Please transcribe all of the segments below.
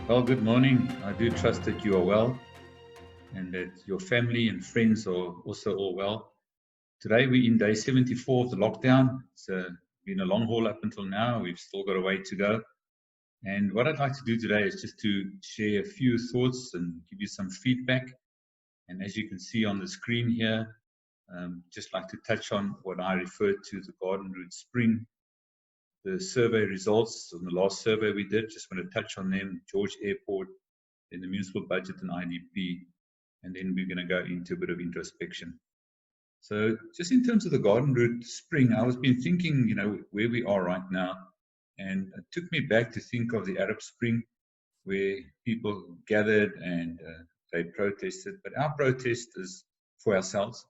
Well, good morning. I do trust that you are well and that your family and friends are also all well. Today we're in day 74 of the lockdown. It's been a long haul up until now. We've still got a way to go. And what I'd like to do today is just to share a few thoughts and give you some feedback. And as you can see on the screen here, just like to touch on what I referred to the Garden Route Spring, the survey results on the last survey we did. Just want to touch on them, George Airport, then the municipal budget and IDP, and then we're going to go into a bit of introspection. So just in terms of the Garden Route Spring, I was been thinking, where we are right now, and it took me back to think of the Arab Spring, where people gathered and they protested. But our protest is for ourselves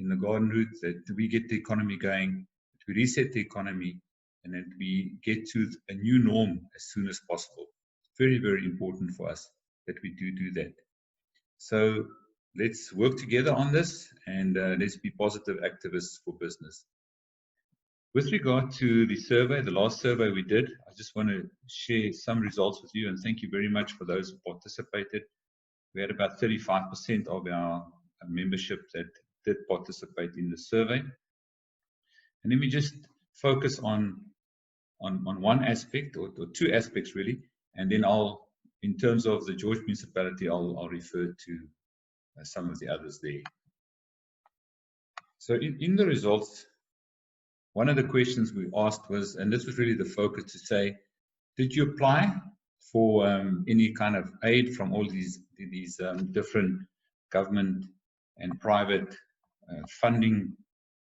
in the Garden Route, that we get the economy going, that we reset the economy, and that we get to a new norm as soon as possible. It's very, very important for us that we do that. So let's work together on this, and let's be positive activists for business. With regard to the survey, the last survey we did, I just want to share some results with you, and thank you very much for those who participated. We had about 35% of our membership that did participate in the survey. And let me just focus on one aspect, or two aspects really, and then in terms of the George municipality, I'll refer to some of the others there. So in the results, one of the questions we asked was, and this was really the focus, to say, did you apply for any kind of aid from all these different government and private funding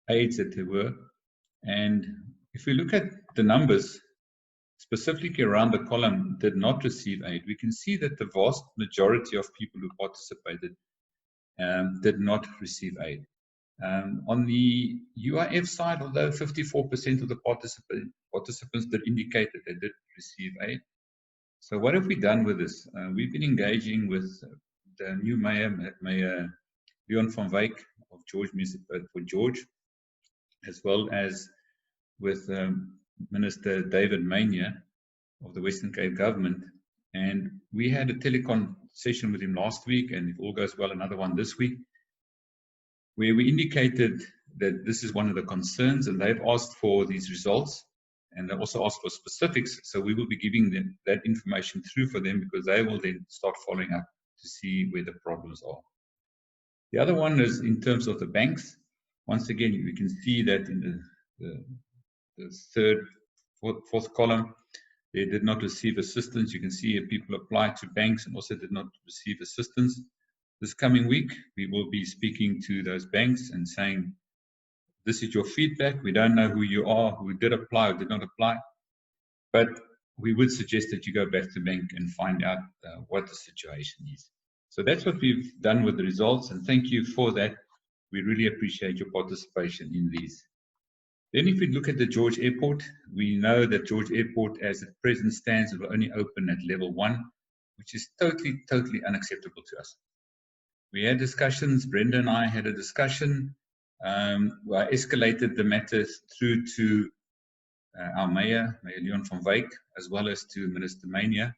aids that there were? And if we look at the numbers, specifically around the column did not receive aid, we can see that the vast majority of people who participated did not receive aid. On the UIF side, although 54% of the participants did indicate that they did receive aid. So what have we done with this? We've been engaging with the new Mayor Leon van Wyk of George Municipality for George, as well as with Minister David Mania of the Western Cape government. And we had a telecon session with him last week, and if all goes well, another one this week, where we indicated that this is one of the concerns, and they've asked for these results, and they also asked for specifics. So we will be giving them that information through for them, because they will then start following up to see where the problems are. The other one is in terms of the banks. Once again, we can see that in the third, fourth column, they did not receive assistance. You can see people applied to banks and also did not receive assistance. This coming week, we will be speaking to those banks and saying, this is your feedback. We don't know who you are, who did apply or did not apply, but we would suggest that you go back to the bank and find out what the situation is. So that's what we've done with the results, and thank you for that. We really appreciate your participation in these. Then if we look at the George Airport, we know that George Airport, as at present stands, will only open at level 1, which is totally unacceptable to us. We had discussions, Brenda and I had a discussion, I escalated the matter through to our Mayor Leon van Wyk, as well as to Minister Mania.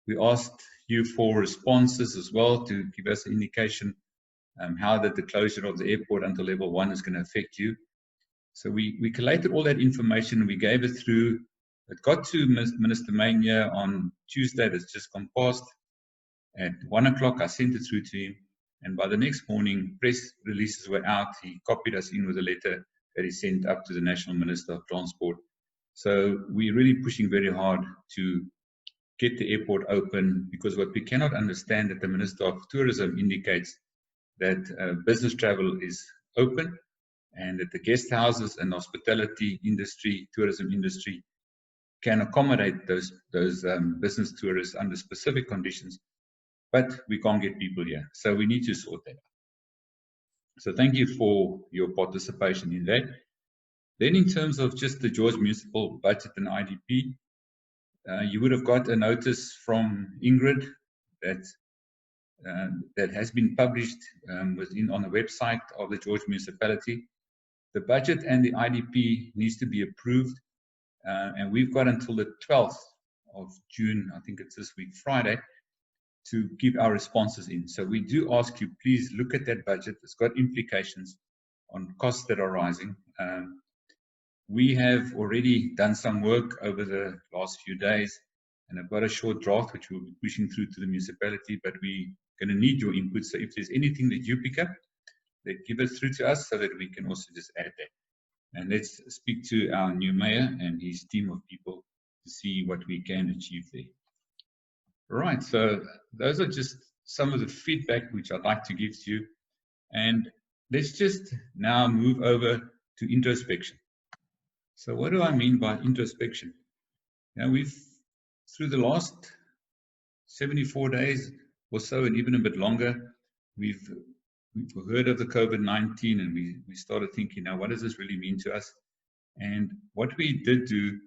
We asked you for responses as well to give us an indication how that the closure of the airport until level 1 is going to affect you. So we collated all that information and we gave it through. It got to Minister Mania on Tuesday, that's just gone past. At 1 o'clock, I sent it through to him. And by the next morning, press releases were out. He copied us in with a letter that he sent up to the National Minister of Transport. So we're really pushing very hard to get the airport open, because what we cannot understand, that the Minister of Tourism indicates that business travel is open, and that the guest houses and hospitality industry, tourism industry, can accommodate those business tourists under specific conditions, but we can't get people here. So we need to sort that out. So thank you for your participation in that. Then in terms of just the George Municipal Budget and IDP, you would have got a notice from Ingrid that has been published on the website of the George Municipality. The budget and the IDP needs to be approved, and we've got until the 12th of June, I think it's this week, Friday, to keep our responses in. So we do ask you, please look at that budget. It's got implications on costs that are rising. We have already done some work over the last few days, and I've got a short draft which we'll be pushing through to the municipality, but we're going to need your input. So if there's anything that you pick up, then give it through to us so that we can also just add that. And let's speak to our new mayor and his team of people to see what we can achieve there. Right, so those are just some of the feedback which I'd like to give to you. And let's just now move over to introspection. So what do I mean by introspection? Now we've, through the last 74 days or so, and even a bit longer, we've heard of the COVID-19, and we started thinking, now what does this really mean to us? And what we did do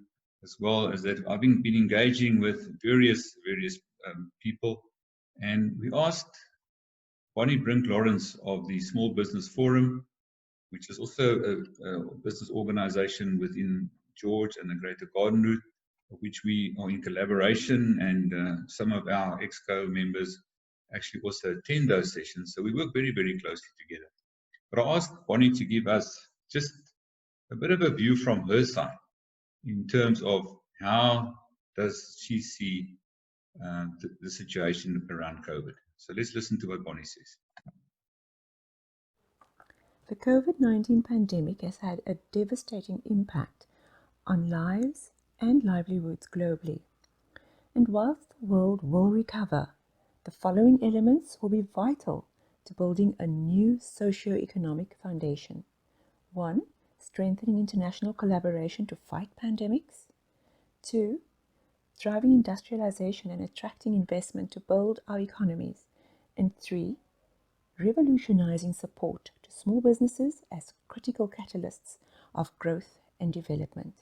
as well is that I've been engaging with various people, and we asked Bonnie Brink-Lawrence of the Small Business Forum, which is also a business organization within George and the Greater Garden Route, of which we are in collaboration, and some of our EXCO members actually also attend those sessions. So we work very, very closely together. But I asked Bonnie to give us just a bit of a view from her side in terms of how does she see the situation around COVID. So let's listen to what Bonnie says. The COVID-19 pandemic has had a devastating impact on lives and livelihoods globally. And whilst the world will recover, the following elements will be vital to building a new socio-economic foundation. 1. Strengthening international collaboration to fight pandemics. 2. Driving industrialization and attracting investment to build our economies. And 3. Revolutionizing support to small businesses as critical catalysts of growth and development.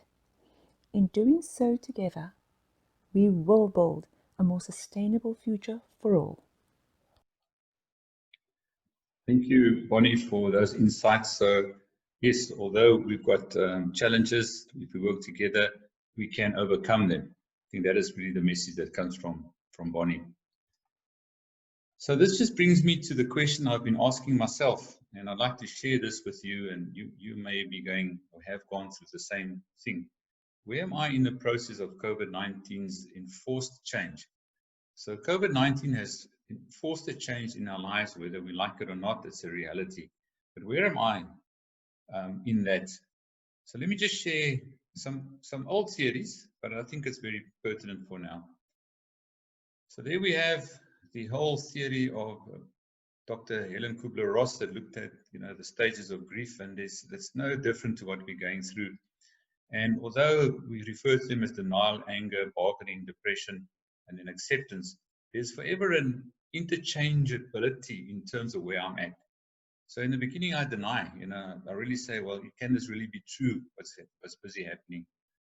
In doing so together, we will build a more sustainable future for all. Thank you, Bonnie, for those insights. So, yes, although we've got challenges, if we work together, we can overcome them. I think that is really the message that comes from Bonnie. So this just brings me to the question I've been asking myself, and I'd like to share this with you, and you may be going or have gone through the same thing. Where am I in the process of COVID-19's enforced change? So COVID-19 has forced a change in our lives, whether we like it or not. It's a reality. But where am I in that? So let me just share some old theories, but I think it's very pertinent for now. So there we have the whole theory of Dr. Helen Kubler-Ross that looked at the stages of grief, and that's no different to what we're going through. And although we refer to them as denial, anger, bargaining, depression, and then acceptance, there's forever an interchangeability in terms of where I'm at. So in the beginning, I deny, I really say, well, can this really be true? What's busy happening?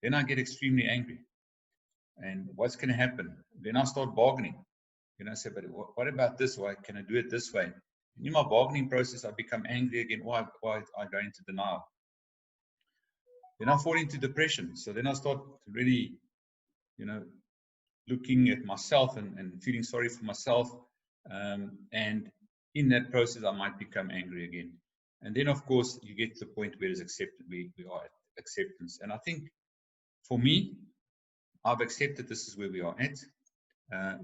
Then I get extremely angry. And what's going to happen? Then I start bargaining. I say, but what about this? Why can I do it this way? And in my bargaining process, I become angry again. Why I go into denial? Then I fall into depression. So then I start really, looking at myself and feeling sorry for myself. And in that process, I might become angry again. And then, of course, you get to the point where it's accepted. We are at acceptance. And I think for me, I've accepted this is where we are at.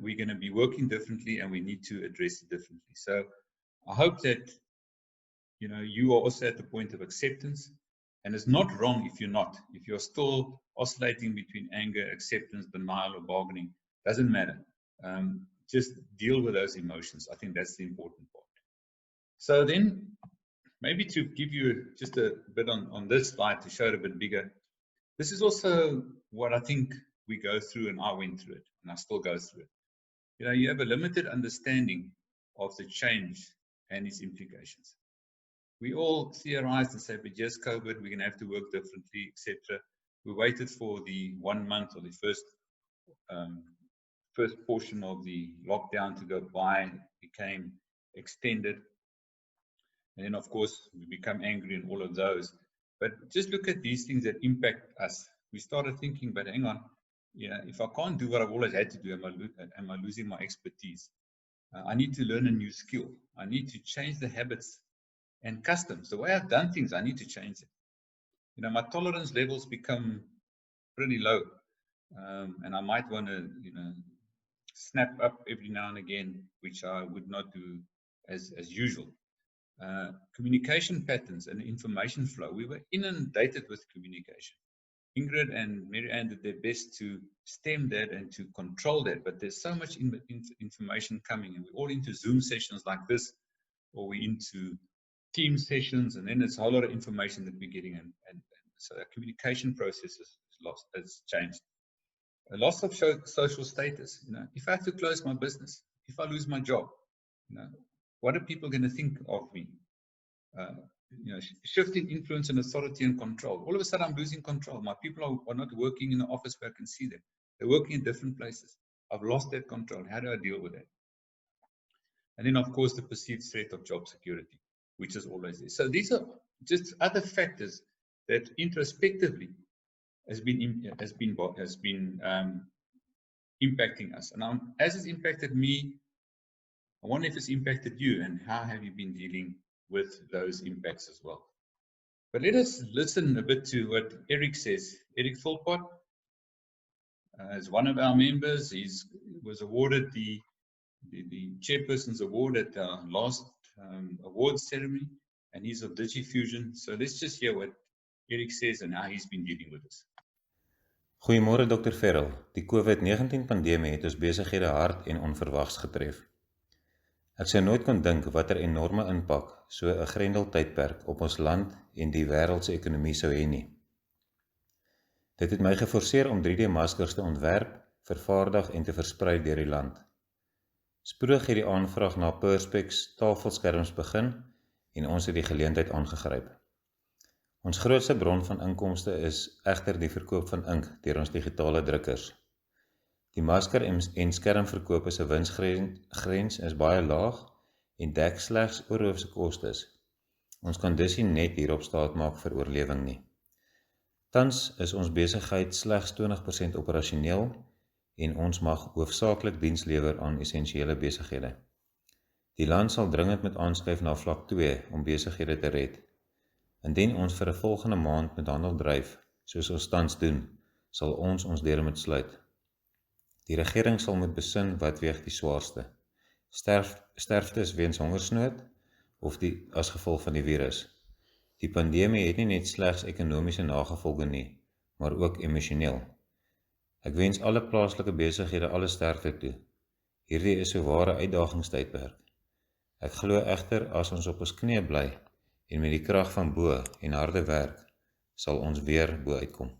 We're going to be working differently, and we need to address it differently. So I hope that you are also at the point of acceptance, and it's not wrong if you're not. If you're still oscillating between anger, acceptance, denial, or bargaining, doesn't matter. Just deal with those emotions. I think that's the important part. So then, maybe to give you just a bit on this slide to show it a bit bigger, this is also what I think we go through, and I went through it, and I still go through it. You have a limited understanding of the change and its implications. We all theorized and said, but yes, COVID, we're going to have to work differently, etc. We waited for the 1 month or the first portion of the lockdown to go by. It became extended. And then, of course, we become angry in all of those. But just look at these things that impact us. We started thinking, but hang on, if I can't do what I've always had to do, am I losing my expertise? I need to learn a new skill. I need to change the habits and customs. The way I've done things, I need to change it. My tolerance levels become pretty low. And I might want to, snap up every now and again, which I would not do as usual. Communication patterns and information flow. We were inundated with communication. Ingrid and Mary-Ann did their best to stem that and to control that, but there's so much information coming, and we're all into Zoom sessions like this, or we're into team sessions, and then there's a whole lot of information that we're getting, and so our communication process has changed. A loss of social status. If I have to close my business, if I lose my job, what are people going to think of me? Shifting influence and authority and control. All of a sudden, I'm losing control. My people are not working in the office where I can see them. They're working in different places. I've lost that control. How do I deal with that? And then, of course, the perceived threat of job security, which is always there. So these are just other factors that introspectively has been impacting us. And as it's impacted me, I wonder if it's impacted you, and how have you been dealing with those impacts as well? But let us listen a bit to what Eric says. Eric Philpott is one of our members. He was awarded the Chairperson's Award at our last awards ceremony, and he's of DigiFusion. So let's just hear what Eric says and how he's been dealing with this. Goeiemôre Dr. Ferrell. Die COVID-19 pandemie het ons besighede hard en onverwags getref. Ek sou nooit kon dink watter enorme impak so 'n grendeltydperk op ons land en die wêreldse ekonomie sou hê nie. Dit het my geforseer om 3D-maskers te ontwerp, vervaardig en te versprei deur die land. Spoedig het die aanvraag na Perspex tafelskerms begin en ons het die geleentheid aangegryp. Ons grootste bron van inkomste is egter die verkoop van ink deur ons digitale drukkers. Die masker en skermverkope se winsgrens is baie laag en dek slegs oorhoofse kostes. Ons kan dus nie net hierop staat maak vir oorlewing nie. Tans is ons besigheid slegs 20% operasioneel en ons mag hoofsaaklik diens lewer aan essensiële besighede. Die land sal dringend moet aanskuif na vlak 2 om besighede te red. Indien ons vir 'n volgende maand met handel dryf, soos ons tans doen, sal ons deure moet sluit. Die regering sal moet besin wat weeg die swaarste. Sterftes weens hongersnood of as gevolg van die virus. Die pandemie het nie net slegs ekonomiese nagevolge nie, maar ook emosioneel. Ek wens alle plaaslike besighede alle sterkte toe. Hierdie is 'n ware uitdagingstydperk. Ek glo egter as ons op ons knieë bly en met die krag van bo en harde werk, sal ons weer bo uitkom.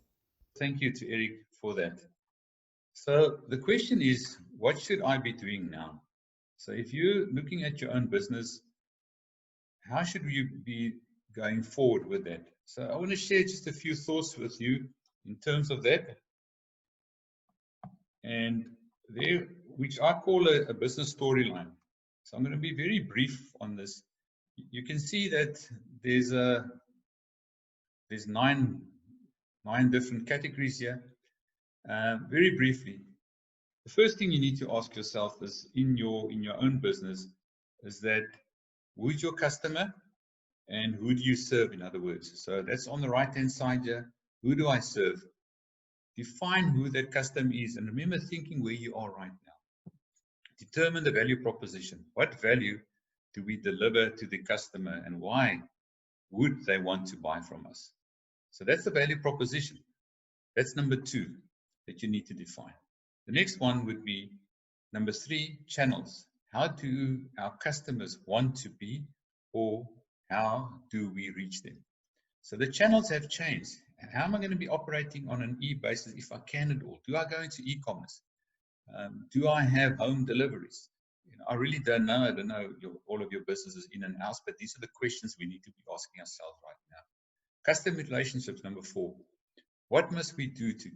Thank you to Eric for that. So the question is, what should I be doing now? So if you're looking at your own business, how should you be going forward with that? So I want to share just a few thoughts with you in terms of that, and there, which I call a business storyline. So I'm going to be very brief on this. You can see that there's 9 different categories here. Very briefly, the first thing you need to ask yourself is in your own business is that, who's your customer and who do you serve, in other words? So that's on the right hand side here. Who do I serve? Define who that customer is, and remember thinking where you are right now. Determine the value proposition. What value do we deliver to the customer, and why would they want to buy from us? So that's the value proposition. That's number 2 that you need to define. The next one would be number 3, channels. How do our customers want to be, or how do we reach them? So the channels have changed. How am I going to be operating on an e-basis if I can at all? Do I go into e-commerce? Do I have home deliveries? I really don't know. I don't know all of your businesses in and out, but these are the questions we need to be asking ourselves right now. Customer relationships, number 4. What must we do to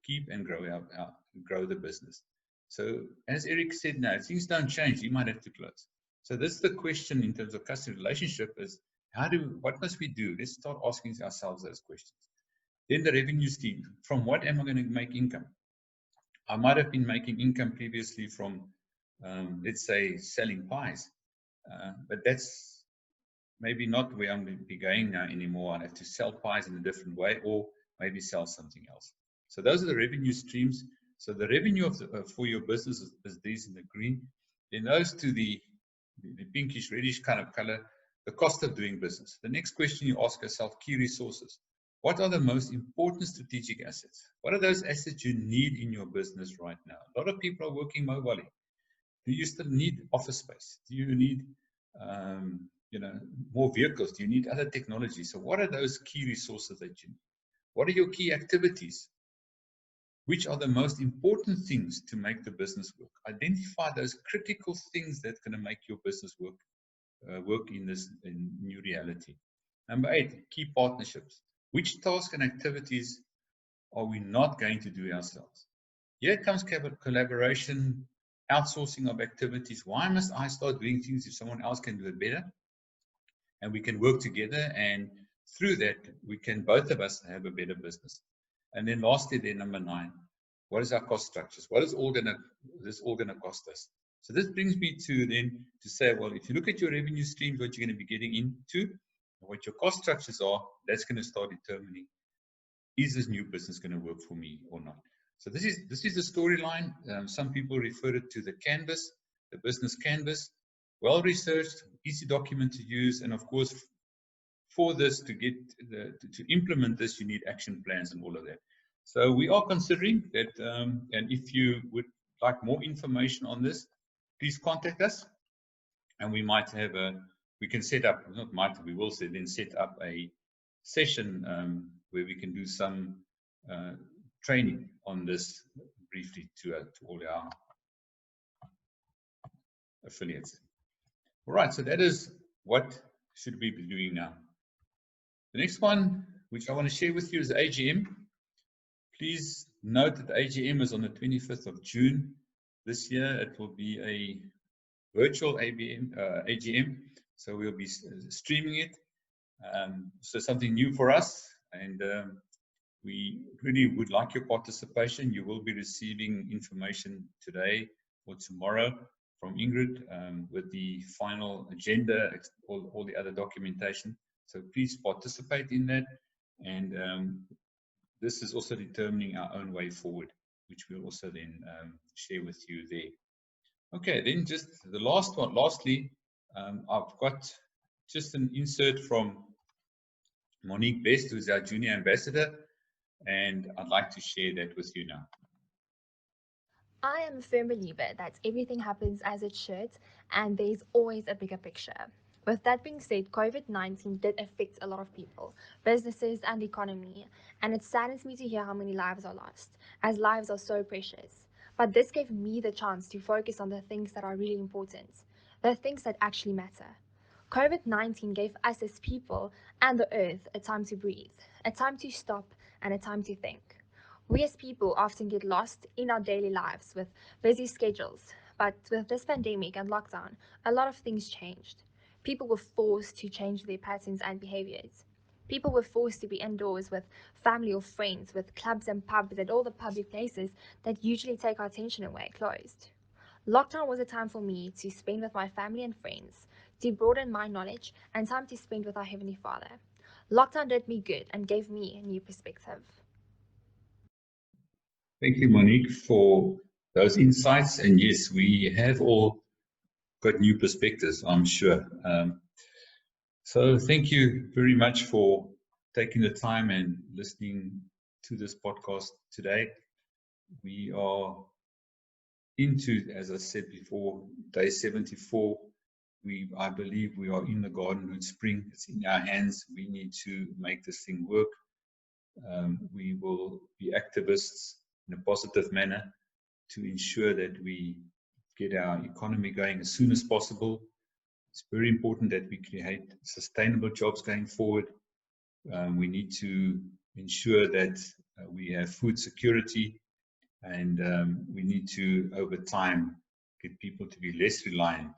keep and grow the business? So as Eric said, now things don't change. You might have to close. So this is the question in terms of customer relationship is what must we do? Let's start asking ourselves those questions. Then the revenue stream. From what am I going to make income? I might have been making income previously from, let's say, selling pies, but that's maybe not where I'm going to be going now anymore. I have to sell pies in a different way, or maybe sell something else. So those are the revenue streams. So the revenue of for your business is these in the green. Then those to the pinkish reddish kind of color, the cost of doing business. The next question you ask yourself, key resources. What are the most important strategic assets? What are those assets you need in your business right now? A lot of people are working mobilely. Do you still need office space? Do you need more vehicles? Do you need other technology? So what are those key resources that you need? What are your key activities? Which are the most important things to make the business work? Identify those critical things that are going to make your business work in this new reality. Number 8, key partnerships. Which tasks and activities are we not going to do ourselves? Here comes collaboration, outsourcing of activities. Why must I start doing things if someone else can do it better? And we can work together, and through that, we can, both of us, have a better business. And then lastly, then number 9, what is our cost structures? What is this all gonna cost us? So this brings me to say, well, if you look at your revenue streams, what you're going to be getting into, what your cost structures are, that's going to start determining, is this new business going to work for me or not? So this is the storyline. Some people refer it to the canvas, the business canvas, well researched, easy document to use, and of course, for this to implement this, you need action plans and all of that. So we are considering that, and if you would like more information on this, please contact us, and we might have we can set up, we will then set up a session where we can do some training on this briefly to all our affiliates. All right, so that is what should we be doing now. The next one, which I want to share with you, is the AGM. Please note that the AGM is on the 25th of June this year. It will be a virtual AGM, so we'll be streaming it. So something new for us, and we really would like your participation. You will be receiving information today or tomorrow from Ingrid with the final agenda, all the other documentation. So please participate in that, and this is also determining our own way forward, which we'll also then share with you there. Okay, then just the last one. Lastly, I've got just an insert from Monique Best, who's our junior ambassador, and I'd like to share that with you now. I am a firm believer that everything happens as it should, and there's always a bigger picture. With that being said, COVID-19 did affect a lot of people, businesses, and the economy, and it saddens me to hear how many lives are lost, as lives are so precious. But this gave me the chance to focus on the things that are really important, the things that actually matter. COVID-19 gave us as people and the earth a time to breathe, a time to stop, and a time to think. We as people often get lost in our daily lives with busy schedules, but with this pandemic and lockdown, a lot of things changed. People were forced to change their patterns and behaviors. People were forced to be indoors with family or friends, with clubs and pubs and all the public places that usually take our attention away closed. Lockdown was a time for me to spend with my family and friends, to broaden my knowledge, and time to spend with our Heavenly Father. Lockdown did me good and gave me a new perspective. Thank you, Monique, for those insights. And yes, we have all got new perspectives, I'm sure. So thank you very much for taking the time and listening to this podcast today. We are into, as I said before, day 74. I believe we are in the garden with spring. It's in our hands. We need to make this thing work. We will be activists in a positive manner to ensure that we get our economy going as soon as possible. It's very important that we create sustainable jobs going forward. We need to ensure that we have food security, and we need to, over time, get people to be less reliant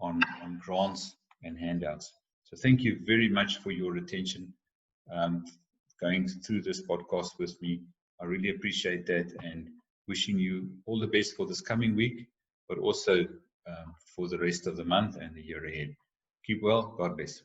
on grants and handouts. So thank you very much for your attention going through this podcast with me. I really appreciate that, and wishing you all the best for this coming week, but also for the rest of the month and the year ahead. Keep well. God bless.